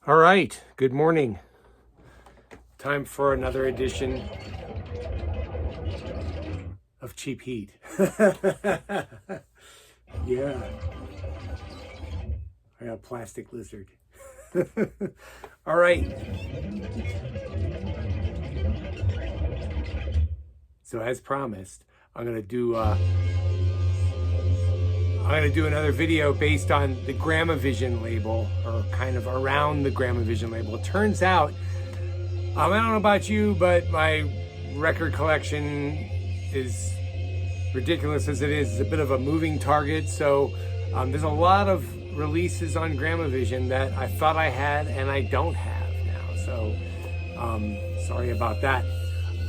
All right, good morning. Time for another edition of Cheap Heat. Yeah, I got a plastic lizard. All right. So as promised, I'm gonna do another video based on the Gramavision label, or kind of around the Gramavision label. It turns out, I don't know about you, but my record collection is ridiculous as it is. It's a bit of a moving target. So there's a lot of releases on Gramavision that I thought I had and I don't have now. So sorry about that.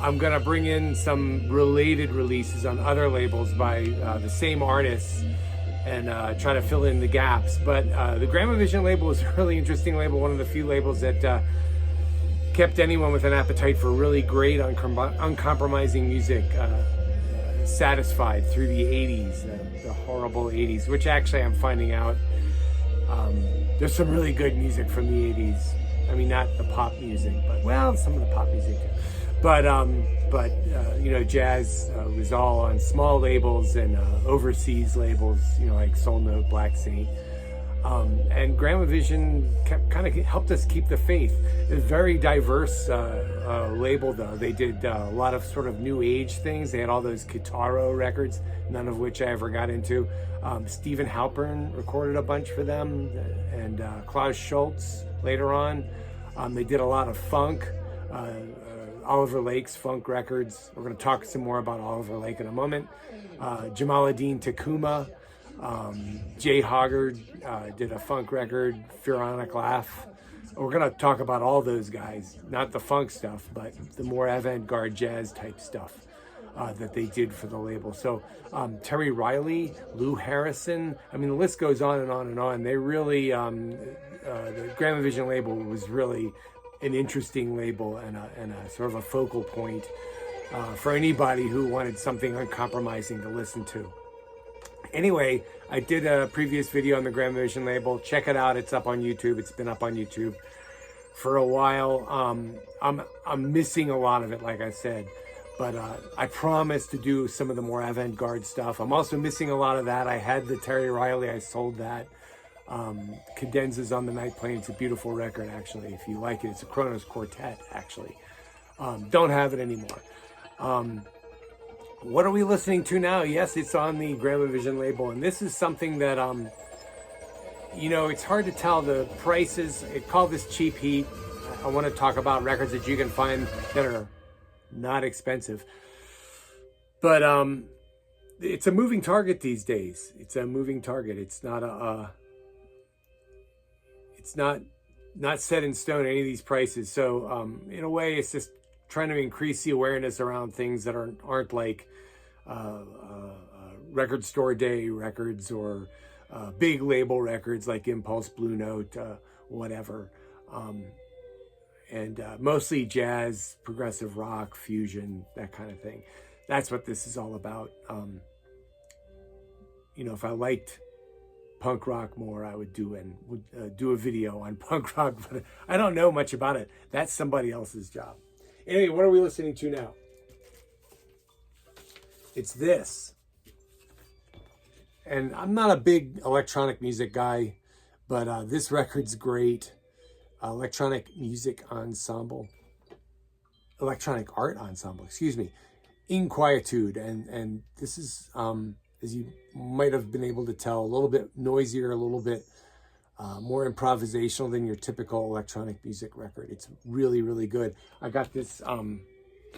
I'm gonna bring in some related releases on other labels by the same artists and try to fill in the gaps. But the Gramavision label is a really interesting label, one of the few labels that kept anyone with an appetite for really great, uncompromising music satisfied through the 80s, the horrible 80s, which actually I'm finding out there's some really good music from the 80s. I mean, not the pop music, but well, some of the pop music too. But you know, jazz was all on small labels and overseas labels, you know, like Soul Note, Black Saint. And Gramavision kind of helped us keep the faith. It's a very diverse label, though. They did a lot of sort of new age things. They had all those Guitarro records, none of which I ever got into. Stephen Halpern recorded a bunch for them, and Klaus Schultz later on. They did a lot of funk. Oliver Lake's funk records. We're going to talk some more about Oliver Lake in a moment. Jamaluddin Takuma, Jay Hoggard did a funk record, Pharaonic Laugh. We're going to talk about all those guys, not the funk stuff, but the more avant-garde jazz type stuff that they did for the label. So Terry Riley, Lou Harrison, I mean, the list goes on and on and on. They really, the Gramavision label was really an interesting label and a sort of a focal point for anybody who wanted something uncompromising to listen to. Anyway, I did a previous video on the Gramavision label. Check it out. It's up on YouTube. It's been up on YouTube for a while. I'm missing a lot of it, like I said, but I promised to do some of the more avant-garde stuff. I'm also missing a lot of that. I had the Terry Riley. I sold that. Cadenzas on the Night Plane. It's a beautiful record, actually. If you like it, it's a Kronos Quartet, actually. Don't have it anymore. What are we listening to now? Yes, it's on the Gramavision label, and this is something that you know, it's hard to tell the prices. I call this Cheap Heat. I want to talk about records that you can find that are not expensive, but it's a moving target these days. It's a moving target. It's not it's not set in stone, any of these prices. So in a way, it's just trying to increase the awareness around things that aren't like record store day records or big label records like Impulse, Blue Note, whatever. And mostly jazz, progressive rock, fusion, that kind of thing. That's what this is all about. You know, if I liked punk rock more, I would do a video on punk rock, but I don't know much about it. That's somebody else's job. Anyway, what are we listening to now? It's this. And I'm not a big electronic music guy, but this record's great. Electronic art ensemble, excuse me. Inquietude, and this is as you might have been able to tell, a little bit noisier, a little bit more improvisational than your typical electronic music record. It's really, really good. I got this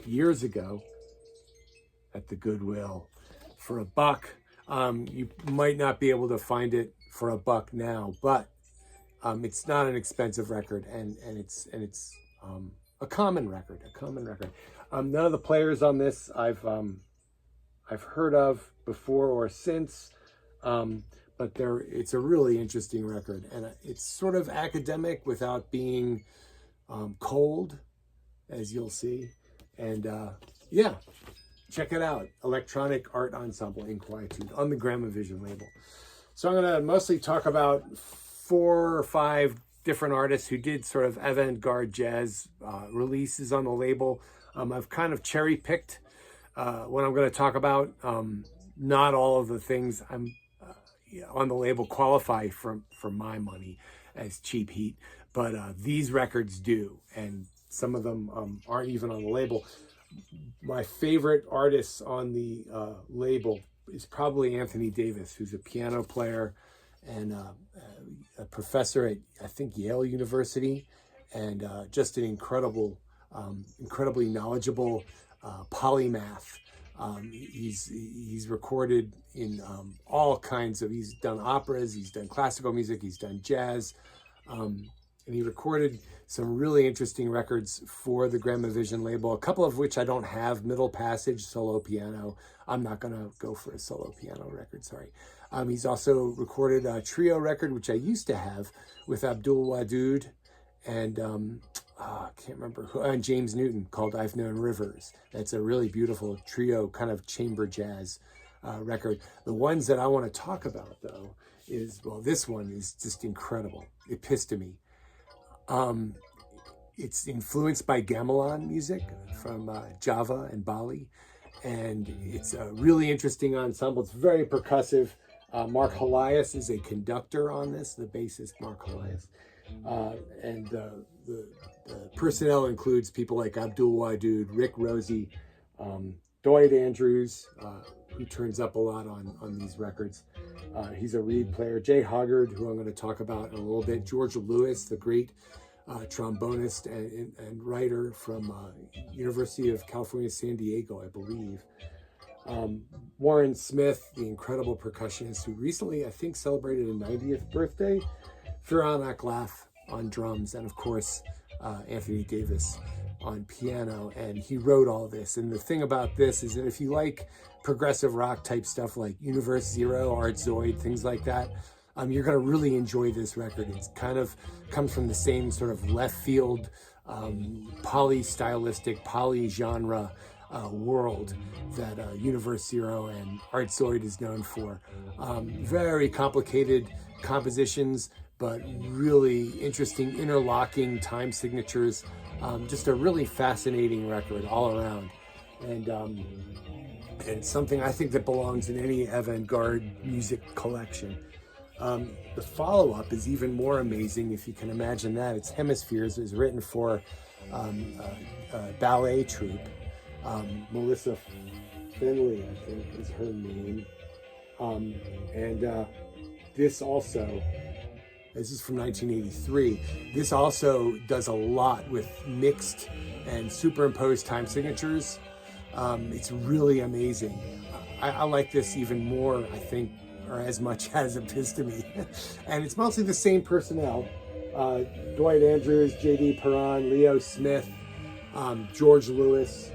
years ago at the Goodwill for $1. You might not be able to find it for $1 now, but it's not an expensive record, and it's a common record. None of the players on this I've heard of before or since, but it's a really interesting record, and it's sort of academic without being cold, as you'll see. And yeah, check it out. Electronic Art Ensemble, Inquietude, on the Gramavision label. So I'm going to mostly talk about 4 or 5 different artists who did sort of avant-garde jazz releases on the label. I've kind of cherry-picked what I'm going to talk about. Not all of the things I'm on the label qualify for my money as cheap heat, but these records do, and some of them aren't even on the label. My favorite artists on the label is probably Anthony Davis, who's a piano player and a professor at, I think, Yale University, and just an incredibly knowledgeable polymath. He's recorded in all kinds of, he's done operas, he's done classical music, he's done jazz, and he recorded some really interesting records for the Gramavision label, a couple of which I don't have. Middle Passage, solo piano. I'm not going to go for a solo piano record, sorry. He's also recorded a trio record, which I used to have, with Abdul Wadud and I can't remember who, and James Newton, called I've Known Rivers. That's a really beautiful trio, kind of chamber jazz record. The ones that I want to talk about, though, is, well, this one is just incredible, Episteme. It's influenced by gamelan music from Java and Bali, and it's a really interesting ensemble. It's very percussive. Mark Helias is a conductor on this, the bassist Mark Helias. And the personnel includes people like Abdul Wadud, Rick Rosie, Dwight Andrews, who turns up a lot on these records. He's a reed player. Jay Hoggard, who I'm going to talk about in a little bit. George Lewis, the great trombonist and writer from University of California, San Diego, I believe. Warren Smith, the incredible percussionist who recently, I think, celebrated a 90th birthday. Firan Aklaf on drums, and of course, Anthony Davis on piano. And he wrote all this. And the thing about this is that if you like progressive rock type stuff like Universe Zero, Art Zoid, things like that, you're going to really enjoy this record. It's kind of comes from the same sort of left field, poly-stylistic, poly-genre world that Universe Zero and Art Zoid is known for. Very complicated compositions, but really interesting interlocking time signatures. Just a really fascinating record all around. And something I think that belongs in any avant-garde music collection. The follow-up is even more amazing, if you can imagine that. It's Hemispheres. It was written for a ballet troupe. Melissa Finley, I think, is her name. This is from 1983. This also does a lot with mixed and superimposed time signatures. It's really amazing. I like this even more, I think, or as much as Episteme. And it's mostly the same personnel. Dwight Andrews, J.D. Perron, Leo Smith, George Lewis.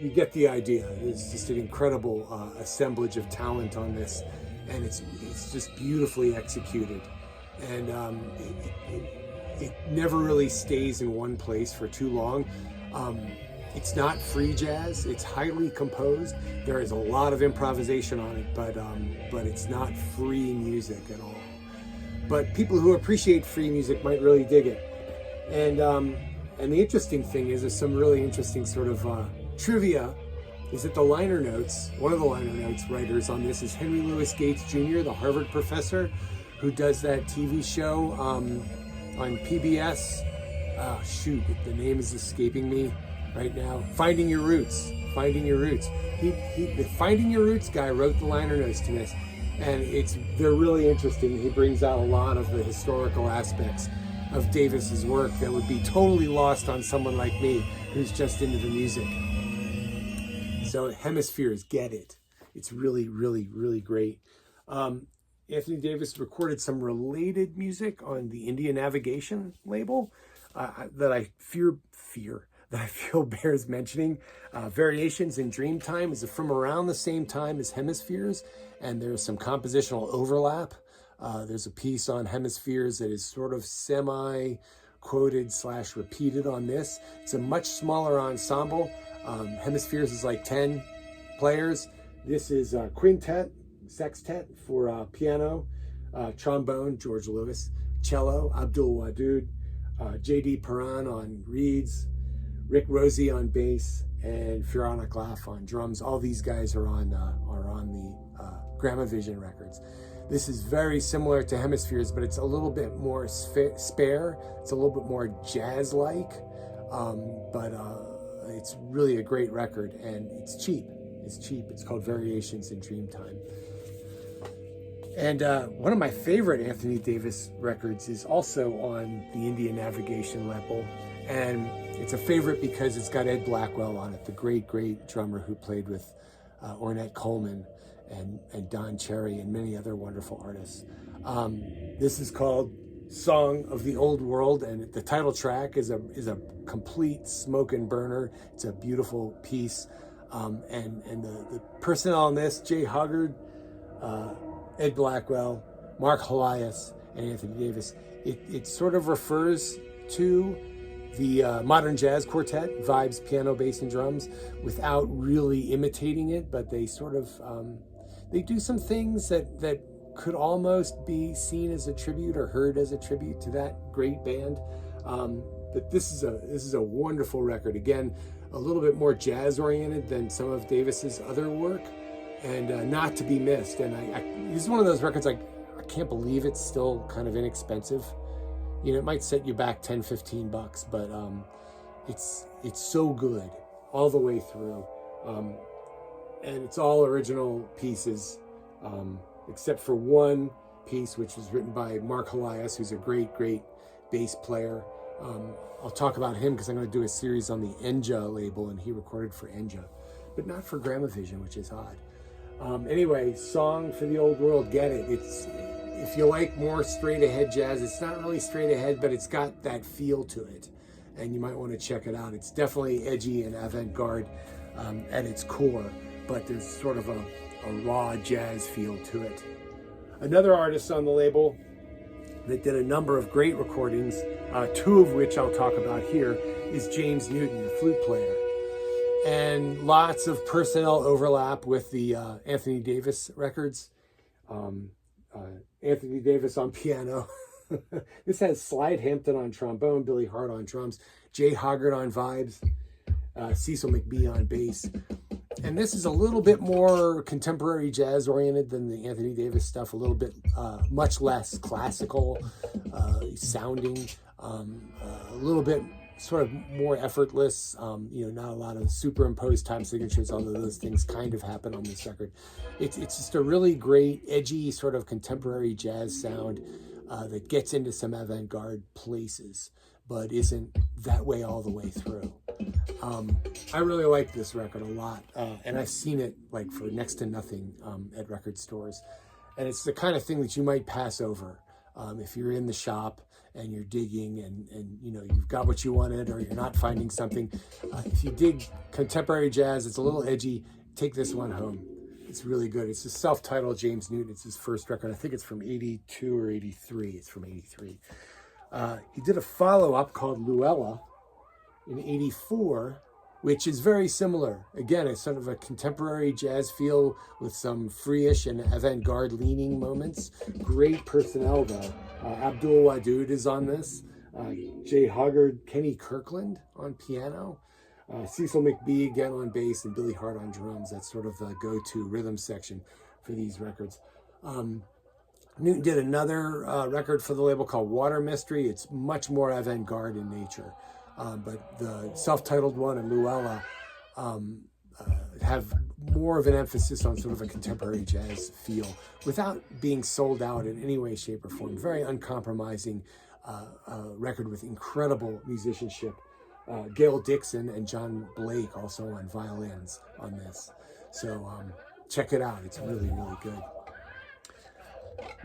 You get the idea. It's just an incredible assemblage of talent on this. And it's just beautifully executed. And it never really stays in one place for too long. It's not free jazz. It's highly composed. There is a lot of improvisation on it, but it's not free music at all. But people who appreciate free music might really dig it. And the interesting thing is, there's some really interesting sort of trivia. Is that the liner notes? One of the liner notes writers on this is Henry Louis Gates Jr., the Harvard professor, who does that TV show on PBS. Oh, shoot, the name is escaping me right now. Finding Your Roots. Finding Your Roots. The Finding Your Roots guy wrote the liner notes to this, and they're really interesting. He brings out a lot of the historical aspects of Davis's work that would be totally lost on someone like me who's just into the music. So Hemispheres, get it. It's really, really, really great. Anthony Davis recorded some related music on the India Navigation label that I feel bears mentioning. Variations in Dreamtime is from around the same time as Hemispheres, and there's some compositional overlap. There's a piece on Hemispheres that is sort of semi-quoted / repeated on this. It's a much smaller ensemble. Hemispheres is like 10 players. This is Quintet, sextet for piano, trombone, George Lewis, cello, Abdul Wadud, J.D. Paran on reeds, Rick Rosie on bass, and Fiona Glaff on drums. All these guys are on the Gramavision records. This is very similar to Hemispheres, but it's a little bit more spare. It's a little bit more jazz-like, but it's really a great record, and it's cheap. It's cheap. It's called Variations in Dreamtime. And one of my favorite Anthony Davis records is also on the Indian Navigation label. And it's a favorite because it's got Ed Blackwell on it, the great, great drummer who played with Ornette Coleman and Don Cherry and many other wonderful artists. This is called Song of the Old World, and the title track is a complete smoke and burner. It's a beautiful piece. And the personnel on this, Jay Hoggard, Ed Blackwell, Mark Helias, and Anthony Davis, it sort of refers to the modern jazz quartet, vibes, piano, bass, and drums, without really imitating it, but they sort of, they do some things that could almost be seen as a tribute or heard as a tribute to that great band. But this is a wonderful record. Again, a little bit more jazz oriented than some of Davis's other work, and not to be missed. And this is one of those records I can't believe it's still kind of inexpensive. You know, it might set you back 10, 15 bucks, but it's so good all the way through. And it's all original pieces, except for one piece, which was written by Mark Helias, who's a great, great bass player. I'll talk about him because I'm going to do a series on the Enja label, and he recorded for Enja, but not for Gramavision, which is odd. Anyway, Song for the Old World, get it. If you like more straight ahead jazz, it's not really straight ahead, but it's got that feel to it, and you might want to check it out. It's definitely edgy and avant-garde at its core, but there's sort of a raw jazz feel to it. Another artist on the label that did a number of great recordings, two of which I'll talk about here, is James Newton, the flute player. And lots of personnel overlap with the Anthony Davis records. Anthony Davis on piano. This has Slide Hampton on trombone, Billy Hart on drums, Jay Hoggard on vibes, Cecil McBee on bass. And this is a little bit more contemporary jazz oriented than the Anthony Davis stuff, a little bit much less classical sounding, a little bit sort of more effortless, not a lot of superimposed time signatures, although those things kind of happen on this record. It's just a really great, edgy, sort of contemporary jazz sound that gets into some avant-garde places, but isn't that way all the way through. I really like this record a lot, and I've seen it like for next to nothing at record stores. And it's the kind of thing that you might pass over if you're in the shop and you're digging and you've got what you wanted or you're not finding something. If you dig contemporary jazz, it's a little edgy, take this one home. It's really good. It's a self-titled James Newton. It's his first record. I think it's from 82 or 83. It's from 83. He did a follow-up called Luella in 84, which is very similar. Again, it's sort of a contemporary jazz feel with some free-ish and avant-garde leaning moments. Great personnel, though. Abdul Wadud is on this. Jay Hoggard, Kenny Kirkland on piano. Cecil McBee again on bass, and Billy Hart on drums. That's sort of the go-to rhythm section for these records. Newton did another record for the label called Water Mystery. It's much more avant-garde in nature. But the self-titled one and Luella have more of an emphasis on sort of a contemporary jazz feel without being sold out in any way, shape, or form. Very uncompromising record with incredible musicianship. Gail Dixon and John Blake also on violins on this. So check it out. It's really, really good.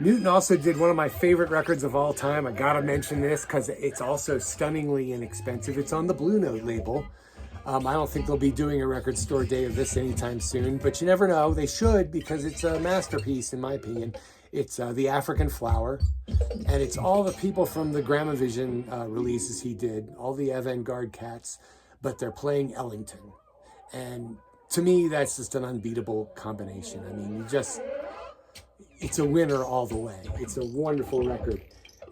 Newton also did one of my favorite records of all time. I gotta mention this because it's also stunningly inexpensive. It's on the Blue Note label. I don't think they'll be doing a record store day of this anytime soon, but you never know. They should, because it's a masterpiece in my opinion. It's The African Flower, and it's all the people from the Gramavision releases he did, all the avant-garde cats, but they're playing Ellington. And to me, that's just an unbeatable combination. I mean, it's a winner all the way. It's a wonderful record.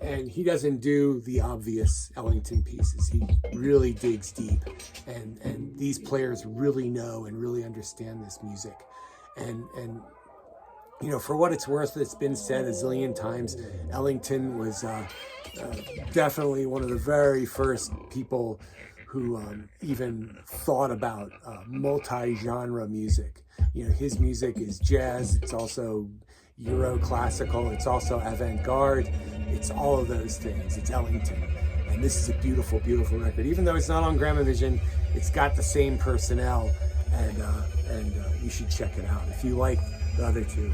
And he doesn't do the obvious Ellington pieces. He really digs deep. And these players really know and really understand this music. And you know, for what it's worth, it's been said a zillion times, Ellington was definitely one of the very first people who even thought about multi-genre music. You know, his music is jazz, it's also Euro-classical, it's also avant-garde, it's all of those things. It's Ellington. And this is a beautiful, beautiful record. Even though it's not on Gramavision, it's got the same personnel, and you should check it out if you like the other two.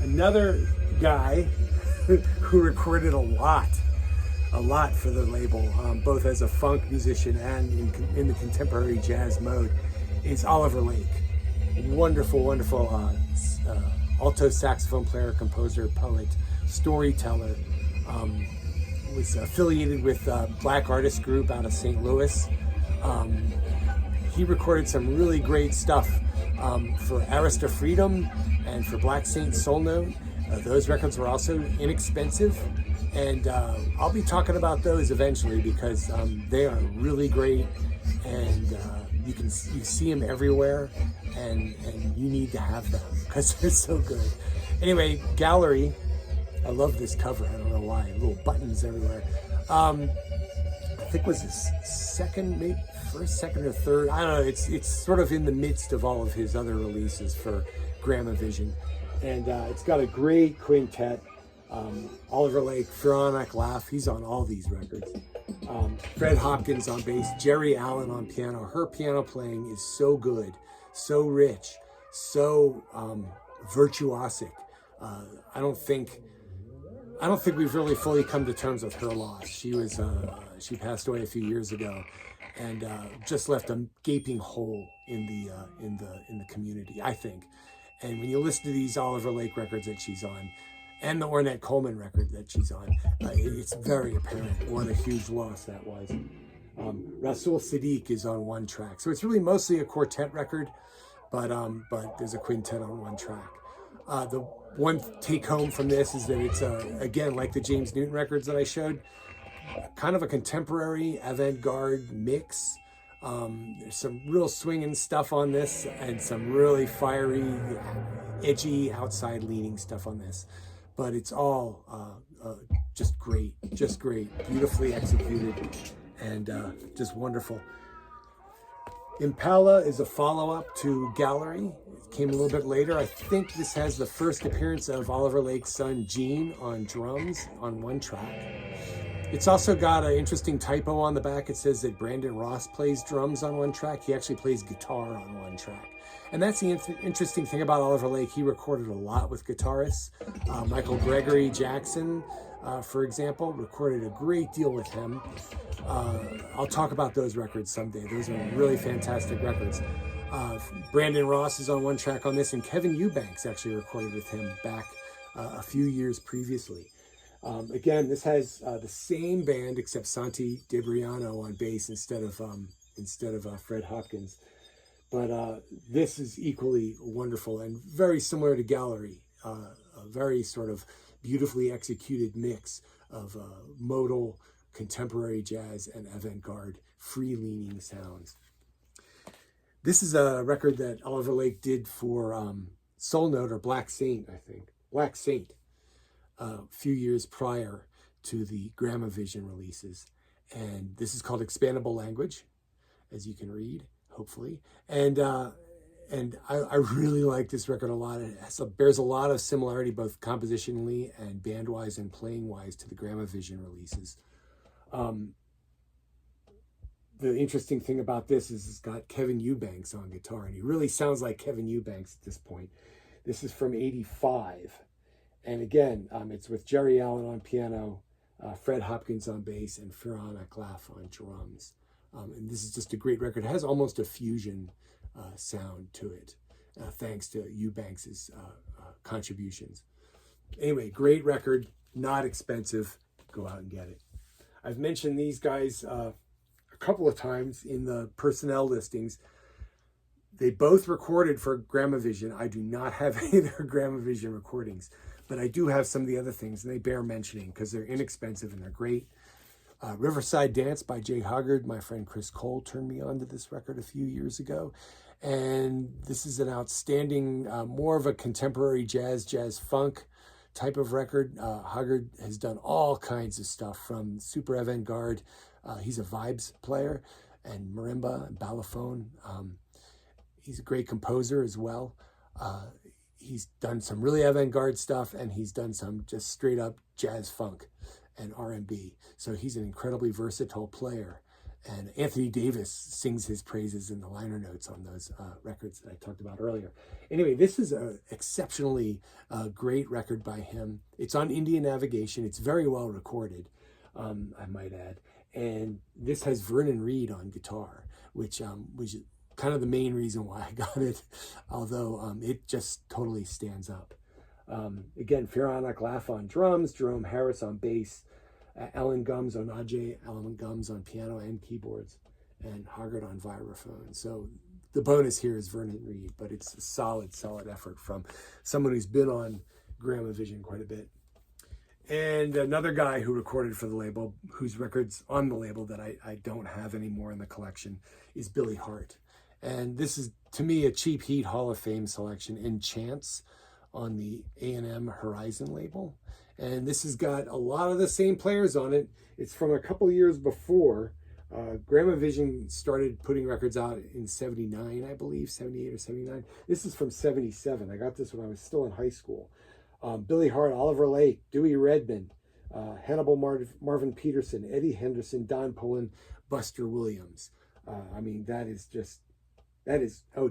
Another guy who recorded a lot for the label, both as a funk musician and in the contemporary jazz mode, is Oliver Lake. Wonderful, wonderful alto saxophone player, composer, poet, storyteller. Was affiliated with Black Artist Group out of St. Louis. He recorded some really great stuff for Arista Freedom and for Black Saint Soul Note. Those records were also inexpensive, and I'll be talking about those eventually because they are really great, and you see them everywhere, and you need to have them because they're so good. Anyway, Gallery. I love this cover. I don't know why. Little buttons everywhere. I think it was his first, second, or third. I don't know. It's sort of in the midst of all of his other releases for Gramavision, and it's got a great quintet. Oliver Lake, Pharaonic Laugh. He's on all these records. Fred Hopkins on bass. Jerry Allen on piano. Her piano playing is so good, so rich, so virtuosic. I don't think we've really fully come to terms with her loss. She passed away a few years ago, and just left a gaping hole in the community, I think. And when you listen to these Oliver Lake records that she's on, and the Ornette Coleman record that she's on, it's very apparent what a huge loss that was. Rasul Sadiq is on one track, so it's really mostly a quartet record, but there's a quintet on one track. The one take home from this is that it's again, like the James Newton records that I showed, kind of a contemporary avant-garde mix. There's some real swinging stuff on this and some really fiery, edgy, outside-leaning stuff on this. But it's all just great, beautifully executed, and just wonderful. Impala is a follow-up to Gallery. It came a little bit later. I think this has the first appearance of Oliver Lake's son Gene on drums on one track. It's also got an interesting typo on the back. It says that Brandon Ross plays drums on one track. He actually plays guitar on one track. And that's the interesting thing about Oliver Lake. He recorded a lot with guitarists. Michael Gregory Jackson, for example, recorded a great deal with him. I'll talk about those records someday. Those are really fantastic records. Brandon Ross is on one track on this, and Kevin Eubanks actually recorded with him back a few years previously. Again, this has the same band except Santi DeBriano on bass instead of Fred Hopkins. But this is equally wonderful and very similar to Gallery. A very sort of beautifully executed mix of modal, contemporary jazz, and avant-garde, free-leaning sounds. This is a record that Oliver Lake did for Soul Note, or Black Saint, I think. Black Saint, a few years prior to the Gramavision releases. And this is called Expandable Language, as you can read, hopefully. And I really like this record a lot. It bears a lot of similarity, both compositionally and band-wise and playing-wise, to the Gramavision releases. The interesting thing about this is it's got Kevin Eubanks on guitar, and he really sounds like Kevin Eubanks at this point. This is from '85. And again, it's with Jerry Allen on piano, Fred Hopkins on bass, and Pharaonic Laugh on drums. And this is just a great record. It has almost a fusion sound to it, thanks to Eubanks's contributions. Anyway, great record, not expensive. Go out and get it. I've mentioned these guys a couple of times in the personnel listings. They both recorded for Gramavision. I do not have any of their Gramavision recordings, But I do have some of the other things, and they bear mentioning because they're inexpensive and they're great. Riverside Dance by Jay Huggard. My friend Chris Cole turned me on to this record a few years ago. And this is an outstanding, more of a contemporary jazz funk type of record. Huggard has done all kinds of stuff from super avant-garde. He's a vibes player and marimba and balafone. He's a great composer as well. He's done some really avant-garde stuff, and he's done some just straight up jazz funk and R&B. So he's an incredibly versatile player. And Anthony Davis sings his praises in the liner notes on those records that I talked about earlier. Anyway, this is an exceptionally great record by him. It's on Indian Navigation. It's very well recorded, I might add. And this has Vernon Reid on guitar, which was kind of the main reason why I got it, although it just totally stands up. Again, Pharaonic Laugh on drums, Jerome Harris on bass, Alan Gums on piano and keyboards, and Hoggart on vibraphone. So the bonus here is Vernon Reid, but it's a solid effort from someone who's been on Gramavision quite a bit. And another guy who recorded for the label, whose record's on the label that I don't have anymore in the collection, is Billy Hart. And this is, to me, a Cheap Heat Hall of Fame selection in Chance on the A&M Horizon label. And this has got a lot of the same players on it. It's from a couple years before. Gramavision started putting records out in 79, I believe, 78 or 79. This is from 77. I got this when I was still in high school. Billy Hart, Oliver Lake, Dewey Redman, Hannibal Marvin Peterson, Eddie Henderson, Don Pullen, Buster Williams. I mean,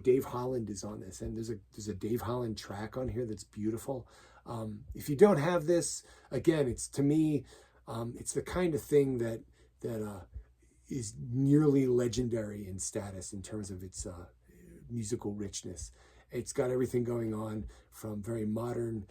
Dave Holland is on this, and there's a Dave Holland track on here that's beautiful. If you don't have this, again, it's, to me, it's the kind of thing that is nearly legendary in status in terms of its musical richness. It's got everything going on from very modern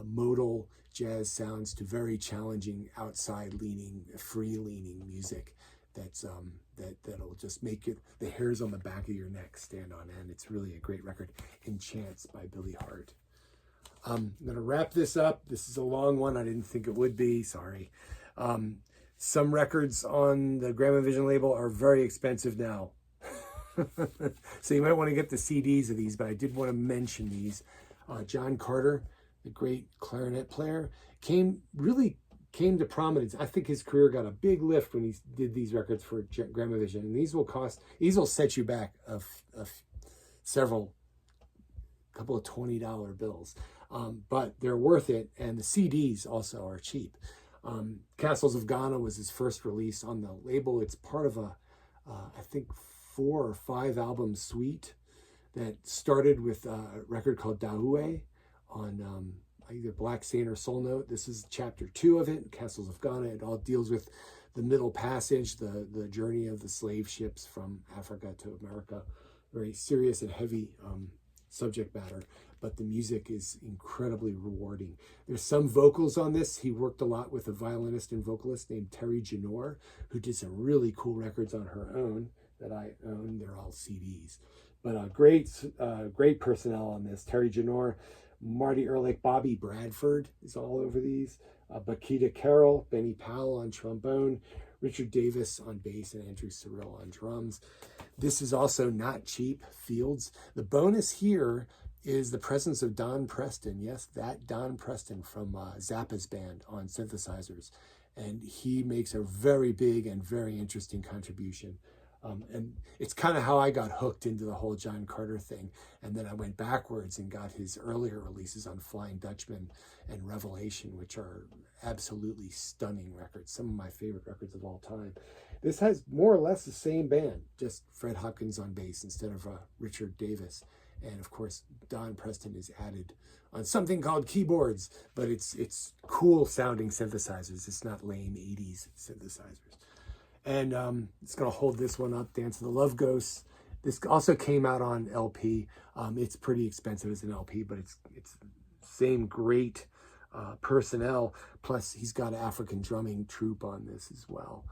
modal jazz sounds to very challenging outside-leaning, free-leaning music that'll just make the hairs on the back of your neck stand on end. It's really a great record. In Chance by Billy Hart. I'm going to wrap this up. This is a long one. I didn't think it would be. Sorry. Some records on the Gramavision label are very expensive now. So you might want to get the CDs of these, but I did want to mention these. John Carter, the great clarinet player, came to prominence. I think his career got a big lift when he did these records for Gramavision, and these will set you back a couple of $20 bills, but they're worth it, and the CDs also are cheap. Castles of Ghana was his first release on the label. It's part of I think 4 or 5 album suite that started with a record called Daoue on either Black Saint or Soul Note. This is chapter 2 of it, Castles of Ghana. It all deals with the Middle Passage, the journey of the slave ships from Africa to America. Very serious and heavy subject matter, but the music is incredibly rewarding. There's some vocals on this. He worked a lot with a violinist and vocalist named Terry Janor, who did some really cool records on her own that I own. They're all CDs. But great personnel on this. Terry Janor, Marty Ehrlich, Bobby Bradford is all over these. Bakita Carroll, Benny Powell on trombone, Richard Davis on bass, and Andrew Cyril on drums. This is also not cheap, Fields. The bonus here is the presence of Don Preston. Yes, that Don Preston from Zappa's band on synthesizers. And he makes a very big and very interesting contribution. And it's kind of how I got hooked into the whole John Carter thing. And then I went backwards and got his earlier releases on Flying Dutchman and Revelation, which are absolutely stunning records. Some of my favorite records of all time. This has more or less the same band, just Fred Hopkins on bass instead of Richard Davis. And of course, Don Preston is added on something called keyboards, but it's cool sounding synthesizers. It's not lame 80s synthesizers. And it's going to hold this one up, Dance of the Love Ghosts. This also came out on LP. It's pretty expensive as an LP, but it's same great personnel. Plus, he's got an African drumming troupe on this as well.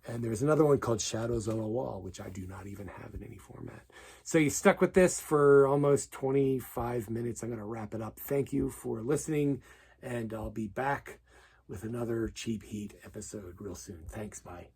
And there's another one called Shadows on a Wall, which I do not even have in any format. So you stuck with this for almost 25 minutes. I'm going to wrap it up. Thank you for listening and I'll be back with another Cheap Heat episode real soon. Thanks, bye.